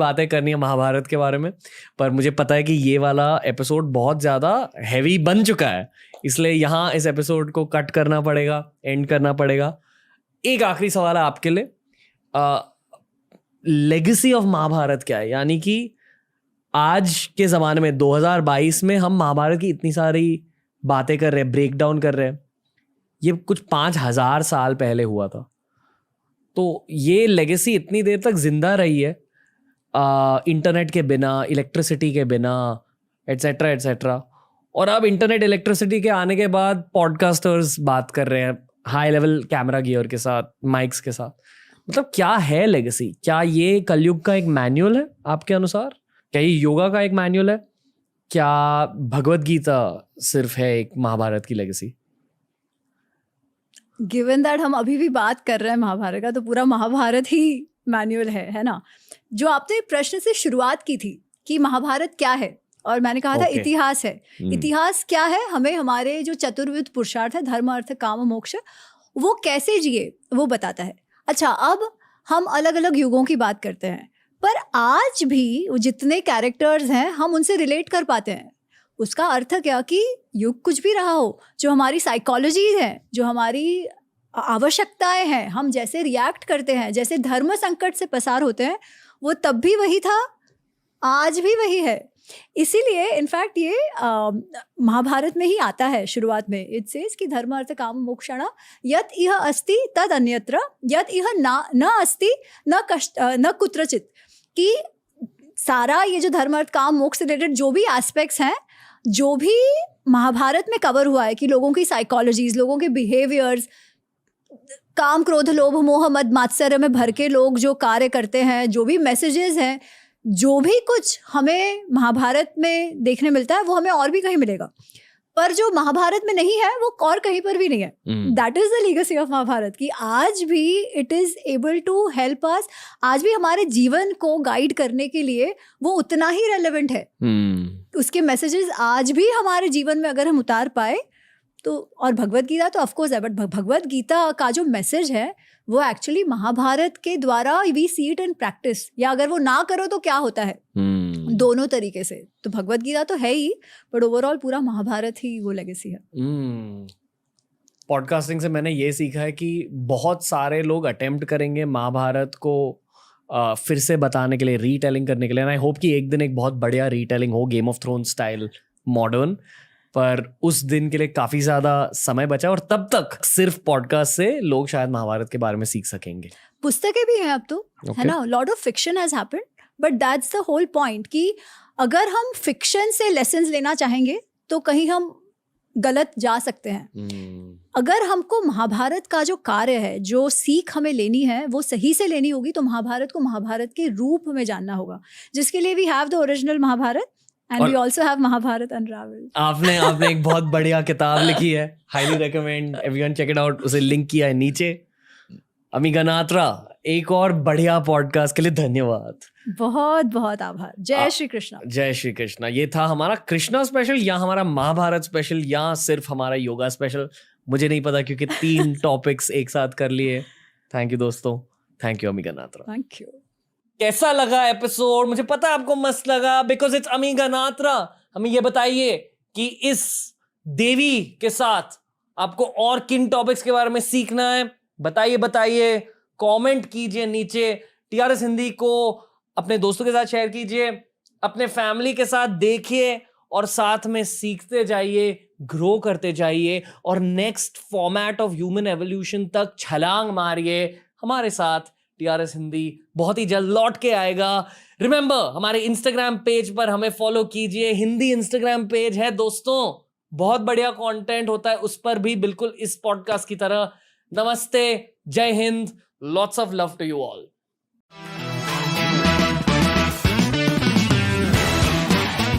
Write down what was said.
बातें करनी है महाभारत के बारे में, पर मुझे पता है कि ये वाला एपिसोड बहुत ज़्यादा हैवी बन चुका है, इसलिए यहाँ इस एपिसोड को कट करना पड़ेगा, एंड करना पड़ेगा। एक आखिरी सवाल है आपके लिए, लेगेसी ऑफ महाभारत क्या है? यानी कि आज के ज़माने में 2022 में हम महाभारत की इतनी सारी बातें कर रहे हैं, ब्रेक डाउन कर रहे हैं, ये कुछ 5000 साल पहले हुआ था, तो ये लेगेसी इतनी देर तक जिंदा रही है इंटरनेट के बिना, इलेक्ट्रिसिटी के बिना, एट्सेट्रा एट्सेट्रा। और अब इंटरनेट इलेक्ट्रिसिटी के आने के बाद पॉडकास्टर्स बात कर रहे हैं हाई लेवल कैमरा गियर के साथ, माइक्स के साथ। मतलब क्या है लेगेसी? क्या ये कलयुग का एक मैनुअल है आपके अनुसार? क्या ये योगा का एक मैनुअल है? क्या भगवत गीता सिर्फ है एक महाभारत की लेगेसी? गिवन दैट हम अभी भी बात कर रहे हैं महाभारत का, तो पूरा महाभारत ही मैनुअल है ना। जो आपने प्रश्न से शुरुआत की थी कि महाभारत क्या है, और मैंने कहा था इतिहास है। इतिहास क्या है? हमें हमारे जो चतुर्विध पुरुषार्थ है, धर्म अर्थ काम मोक्ष, वो कैसे जिए वो बताता है। अच्छा, अब हम अलग अलग युगों की बात करते हैं, पर आज भी जितने कैरेक्टर्स हैं हम उनसे रिलेट कर पाते हैं। उसका अर्थ क्या कि युग कुछ भी रहा हो, जो हमारी साइकोलॉजी है, जो हमारी आवश्यकताएं हैं, हम जैसे रिएक्ट करते हैं, जैसे धर्म संकट से पसार होते हैं, वो तब भी वही था, आज भी वही है। इसीलिए इनफैक्ट ये महाभारत में ही आता है शुरुआत में। इट सेज कि धर्म अर्थ काम मोक्षण यत इह अस्ति तद अन्यत्र यत इह न अस्ति न कुत्रचित। कि सारा ये जो धर्म अर्थ काम मोक्ष से रिलेटेड जो भी एस्पेक्ट्स हैं, जो भी महाभारत में कवर हुआ है, कि लोगों की साइकोलॉजीज, लोगों के बिहेवियर्स, काम क्रोध लोभ मोह मद मात्सर्य में भर के लोग जो कार्य करते हैं, जो भी मैसेजेस हैं, जो भी कुछ हमें महाभारत में देखने मिलता है वो हमें और भी कहीं मिलेगा, पर जो महाभारत में नहीं है वो और कहीं पर भी नहीं है। That is the legacy of Mahabharata, कि आज भी it is able to help us, आज भी हमारे जीवन को गाइड करने के लिए वो उतना ही रेलेवेंट है। उसके मैसेजेस आज भी हमारे जीवन में अगर हम उतार पाए तो, और भगवत गीता तो ऑफकोर्स है, बट भगवत गीता का जो मैसेज है वो एक्चुअली महाभारत के द्वारा we see it in practice, या अगर वो ना करो तो क्या होता है, दोनों तरीके से। तो भगवत गीता तो है ही, बट ओवरऑल पूरा महाभारत ही वो लेगेसी है। पॉडकास्टिंग से मैंने ये सीखा है कि बहुत सारे लोग अटेम्प्ट करेंगे महाभारत को फिर से बताने के लिए, रीटेलिंग करने के लिए। आई होप कि एक दिन एक बहुत बढ़िया रीटेलिंग हो, Game of Thrones style, modern, पर उस दिन के लिए काफी ज्यादा समय बचा, और तब तक सिर्फ पॉडकास्ट से लोग शायद महाभारत के बारे में सीख सकेंगे। पुस्तकें भी हैं अब तो, है ना, lot of fiction has happened, but that's the whole point कि अगर हम फिक्शन से लेसन्स लेना चाहेंगे तो कहीं हम गलत जा सकते हैं। अगर हमको महाभारत का जो कार्य है, जो सीख हमें लेनी है, वो सही से लेनी होगी, तो महाभारत को महाभारत के रूप में जानना होगा, जिसके लिए we have the original Mahabharata and we also have Mahabharata unravelled. आपने एक बहुत बढ़िया किताब लिखी है, highly recommend everyone check it out, उसे लिंक किया है नीचे। अमी गनात्रा, एक और बढ़िया पॉडकास्ट के लिए धन्यवाद। बहुत बहुत आभार। जय श्री कृष्ण। जय श्री कृष्ण। ये था हमारा कृष्णा स्पेशल, या हमारा महाभारत स्पेशल, या सिर्फ हमारा योगा स्पेशल, मुझे नहीं पता, क्योंकि 3 टॉपिक्स एक साथ कर लिए। थैंक यू दोस्तों, थैंक यू अमी गनात्रा। Thank you. कैसा लगा एपिसोड? मुझे पता है आपको मस्त लगा, बिकॉज इट्स अमी गनात्रा। हमें ये बताइए कि इस देवी के साथ आपको और किन टॉपिक्स के बारे में सीखना है, बताइए, कमेंट कीजिए नीचे। टीआरएस हिंदी को अपने दोस्तों के साथ शेयर कीजिए, अपने फैमिली के साथ देखिए, और साथ में सीखते जाइए, ग्रो करते जाइए, और next format of human evolution तक छलांग मारिए हमारे साथ। टीआरएस हिंदी बहुत ही जल्द लौट के आएगा। रिमेंबर, हमारे इंस्टाग्राम पेज पर हमें फॉलो कीजिए, हिंदी इंस्टाग्राम पेज है दोस्तों, बहुत बढ़िया कंटेंट होता है उस पर भी, बिल्कुल इस पॉडकास्ट की तरह। नमस्ते, जय Hind, lots of love to you all.